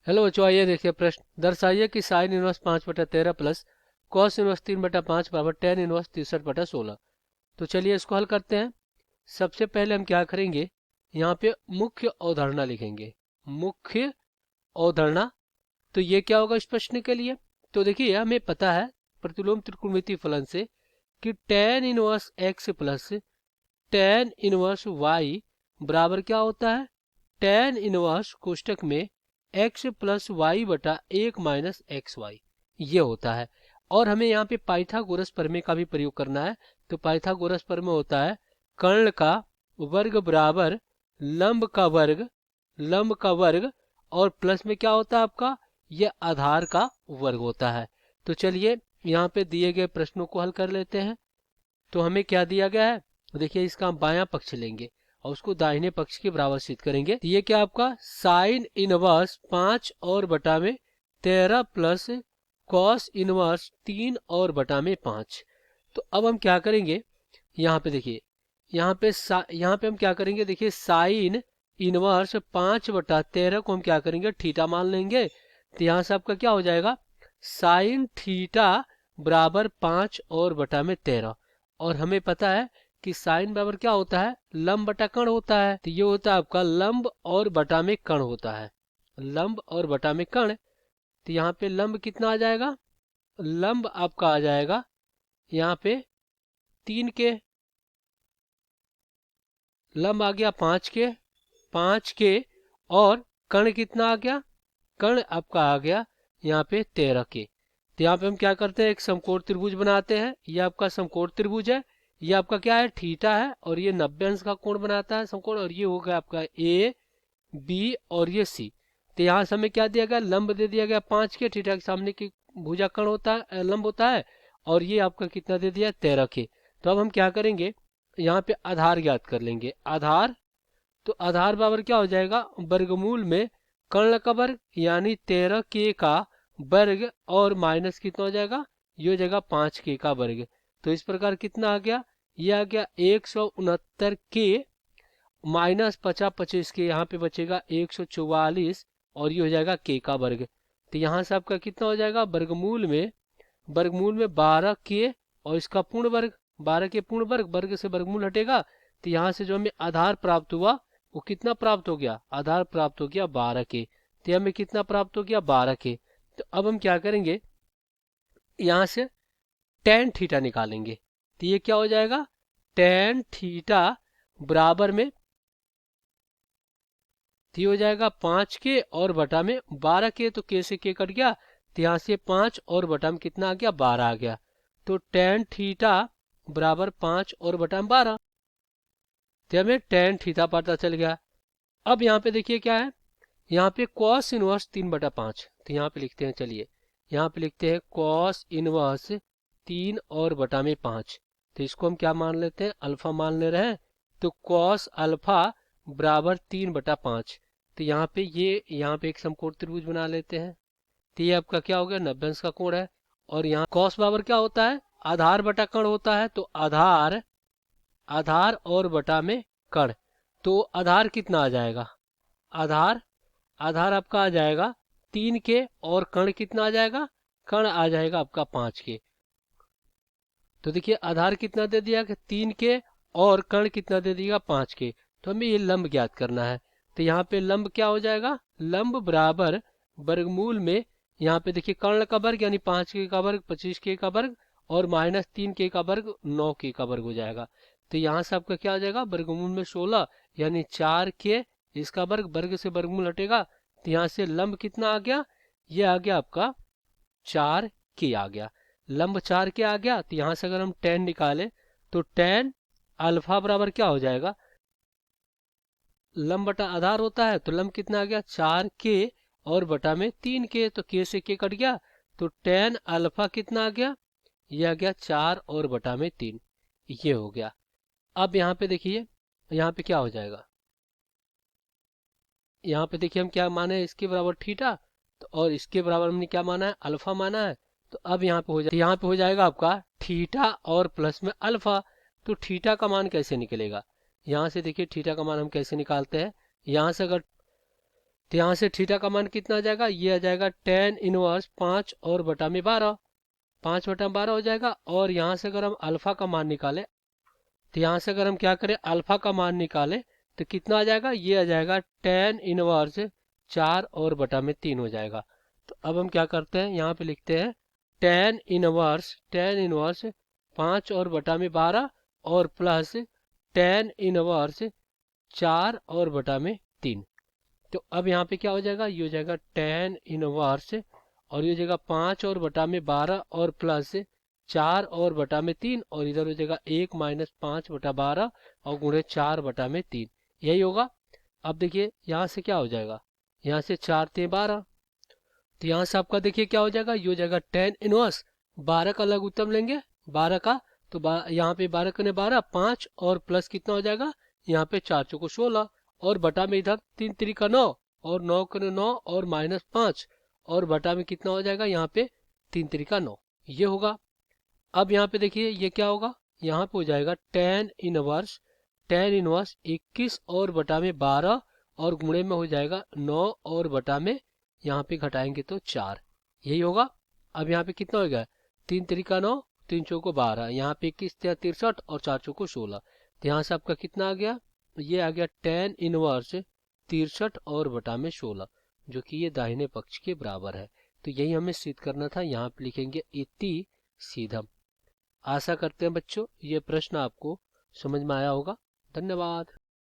Hello बच्चों, आइए देखिए प्रश्न। दर्शाइए कि sine inverse 5/13 plus cos inverse 3/5 बराबर टेन इनवर्स 63/16। तो चलिए इसको हल करते हैं। सबसे पहले हम क्या करेंगे, यहाँ पे मुख्य अवधारणा लिखेंगे। मुख्य अवधारणा, तो ये क्या होगा इस प्रश्न के लिए। तो देखिए हमें पता है प्रतिलोम त्रिकोणमितीय फलन से कि tan inverse X plus tan inverse Y बराबर क्या होता है, टेन इनवर्स कोष्टक में x प्लस वाई बटा एक माइनस एक्स वाई, ये होता है। और हमें यहाँ पे पाइथागोरस प्रमेय का भी प्रयोग करना है। तो पाइथागोरस प्रमेय होता है कर्ण का वर्ग बराबर लंब का वर्ग, लंब का वर्ग, और प्लस में क्या होता है आपका, ये आधार का वर्ग होता है। तो चलिए यहाँ पे दिए गए प्रश्नों को हल कर लेते हैं। तो हमें क्या दिया गया है, देखिए इसका हम बायां पक्ष लेंगे और उसको दाहिने पक्ष के बराबर सिद्ध करेंगे। तो ये क्या आपका साइन इनवर्स 5 और बटा में 13 प्लस कॉस इनवर्स 3 और बटा में 5। तो अब हम क्या करेंगे, यहाँ पे देखिए, यहाँ पे हम क्या करेंगे, देखिए साइन इनवर्स 5/13 को हम क्या करेंगे, थीटा मान लेंगे। तो यहाँ से आपका क्या हो जाएगा, साइन थीटा बराबर 5 और बटा में 13। और हमें पता है कि साइन बराबर क्या होता है, लंब बटा कर्ण होता है। तो ये होता है आपका लंब और बटा में कर्ण होता है, लंब और बटा में कर्ण। तो यहाँ पे लंब कितना आ जाएगा, लंब आपका आ जाएगा यहाँ पे 3 के, लंब आ गया 5 के, और कर्ण कितना आ गया, कर्ण आपका आ गया यहाँ पे 13 के। तो यहाँ पे हम क्या करते हैं, एक समकोण त्रिभुज बनाते हैं। ये आपका समकोण त्रिभुज है, ये आपका क्या है, थीटा है, और ये 90 अंश का कोण बनाता है समकोण, और ये हो गया आपका ए बी और ये सी। तो यहाँ से हमें क्या दिया गया, लंब दे दिया गया 5 के, थीटा के सामने की भुजा कर्ण होता है, लंब होता है, और ये आपका कितना दे दिया, 13 के। तो अब हम क्या करेंगे, यहाँ पे आधार ज्ञात कर लेंगे। आधार, तो आधार बराबर क्या हो जाएगा, वर्गमूल में कर्ण का वर्ग यानी 13 के का वर्ग, और माइनस कितना हो जाएगा, ये हो जाएगा 5 के का वर्ग। तो इस प्रकार कितना आ गया, ये आ गया 169 के माइनस 50 के, यहाँ पे बचेगा 144, और ये हो जाएगा के का वर्ग। तो यहाँ से आपका कितना हो जाएगा, वर्गमूल में 12 के और इसका पूर्ण वर्ग, 12 के पूर्ण वर्ग, वर्ग से वर्गमूल हटेगा। तो यहाँ से जो हमें आधार प्राप्त हुआ वो कितना प्राप्त हो गया, आधार प्राप्त हो गया 12 के। तो हमें कितना प्राप्त हो गया, 12 के। तो अब हम क्या करेंगे, यहाँ से टेन थीटा निकालेंगे। तो ये क्या हो जाएगा, टेन थीटा बराबर में, तो ये हो जाएगा 5 के और बटा में 12 के, तो के से के कट गया। तो यहाँ से 5 और बटा में कितना आ गया, 12 आ गया। तो टेन थीटा बराबर 5 और बटा में 12। तो हमें टेन थीटा पता चल गया। अब यहाँ पे देखिए क्या है, यहाँ पे कॉस इनवर्स 3/5। तो यहाँ पे लिखते हैं, चलिए यहाँ पे लिखते हैं कॉस इनवर्स 3 और बटा में 5। तो इसको हम क्या मान लेते हैं, अल्फा मान ले रहे हैं। तो कॉस अल्फा बराबर 3/5। तो यहाँ पे यहाँ पे एक समकोण त्रिभुज बना लेते हैं। तो ये आपका क्या हो गया, 90 अंश का कोण है। और यहाँ कॉस बराबर क्या होता है, आधार बटा कर्ण होता है। तो आधार, आधार और बटा में कर्ण, तो आधार कितना आ जाएगा, आधार, आधार आपका आ जाएगा 3 के, और कर्ण कितना आ जाएगा, कर्ण आ जाएगा आपका 5 के। तो देखिए आधार कितना दे दिया, 3 के, और कर्ण कितना दे दिया, 5 के। तो हमें ये लंब ज्ञात करना है। तो यहाँ पे लंब क्या हो जाएगा, लंब बराबर वर्गमूल में, यहाँ पे देखिए कर्ण का वर्ग यानी 5 के का वर्ग 25 के का वर्ग, और माइनस 3 के का वर्ग 9 के का वर्ग हो जाएगा। तो यहाँ से आपका क्या हो जाएगा, वर्गमूल में 16 यानी 4 के, इसका वर्ग, वर्ग से वर्गमूल हटेगा। तो यहाँ से लंब कितना आ गया, ये आ गया आपका 4 के आ गया, लंब 4 के आ गया। तो यहाँ से अगर हम टेन निकालें तो टेन अल्फा बराबर क्या हो जाएगा, लंब बटा आधार होता है, तो लंब कितना आ गया 4 के और बटा में 3 के, तो के से के कट गया। तो टेन अल्फा कितना आ गया, ये आ गया 4 और बटा में 3, ये हो गया। अब यहाँ पे देखिए, यहाँ पे क्या हो जाएगा, यहाँ पे देखिए हम क्या माने, इसके बराबर थीटा, तो और इसके बराबर हमने क्या माना है, अल्फा माना है। तो अब यहाँ पे हो जाए, यहाँ पे हो जाएगा आपका थीटा और प्लस में अल्फा। तो थीटा का मान कैसे निकलेगा, यहाँ से देखिए थीटा का मान हम कैसे निकालते हैं। यहाँ से अगर तो यहाँ से थीटा का मान कितना आ जाएगा, ये आ जाएगा tan इनवर्स 5 और बटा में 12, 5 बटा 12 हो जाएगा। और यहाँ से अगर हम अल्फा का मान निकालें, तो यहाँ से अगर हम क्या करें, अल्फा का मान निकालें तो कितना आ जाएगा, ये आ जाएगा tan इनवर्स 4 और बटा में 3 हो जाएगा। तो अब हम क्या करते हैं, यहाँ पे लिखते हैं tan इनवर्स 5 और बटा में 12 और प्लस tan इनवर्स 4 और बटा में 3। तो अब यहाँ पे क्या हो जाएगा, ये हो जाएगा tan इनवर्स और ये हो जाएगा 5 और बटा में 12 और प्लस 4 और बटा में 3, और इधर हो जाएगा 1 माइनस 5 बटा 12 और गुणे 4 बटा में 3, यही होगा। अब देखिए यहाँ से क्या हो जाएगा, यहाँ से 4 ते 12, तो यहाँ से आपका देखिए क्या हो जाएगा, ये हो जाएगा tan इनवर्स 12 का लघुत्तम लेंगे, 12 का, तो यहाँ पे 12 कने 12 5 और प्लस कितना हो जाएगा, यहाँ पे 4 चौको 16 और बटा में इधर 3 3 9 और 9 कने 9 और माइनस 5 और बटा में कितना हो जाएगा, यहाँ पे 3 3 9, ये होगा। अब यहाँ पे देखिए ये क्या होगा, यहाँ पे हो जाएगा tan इनवर्स 21 और बटा में 12 और गुणे में हो जाएगा 9 और बटा में यहाँ पे घटाएंगे तो 4, यही होगा। अब यहाँ पे कितना हो गया, 3 3 9 3 चौको 12, यहाँ पे 21 63 और 4 चौको 16, तो यहाँ से आपका कितना आ गया, ये आ गया tan इनवर्स 63 और बटा में 16, जो कि ये दाहिने पक्ष के बराबर है। तो यही हमें सिद्ध करना था, यहाँ पे लिखेंगे इति सीधम। आशा करते हैं बच्चों ये प्रश्न आपको समझ में आया होगा। धन्यवाद।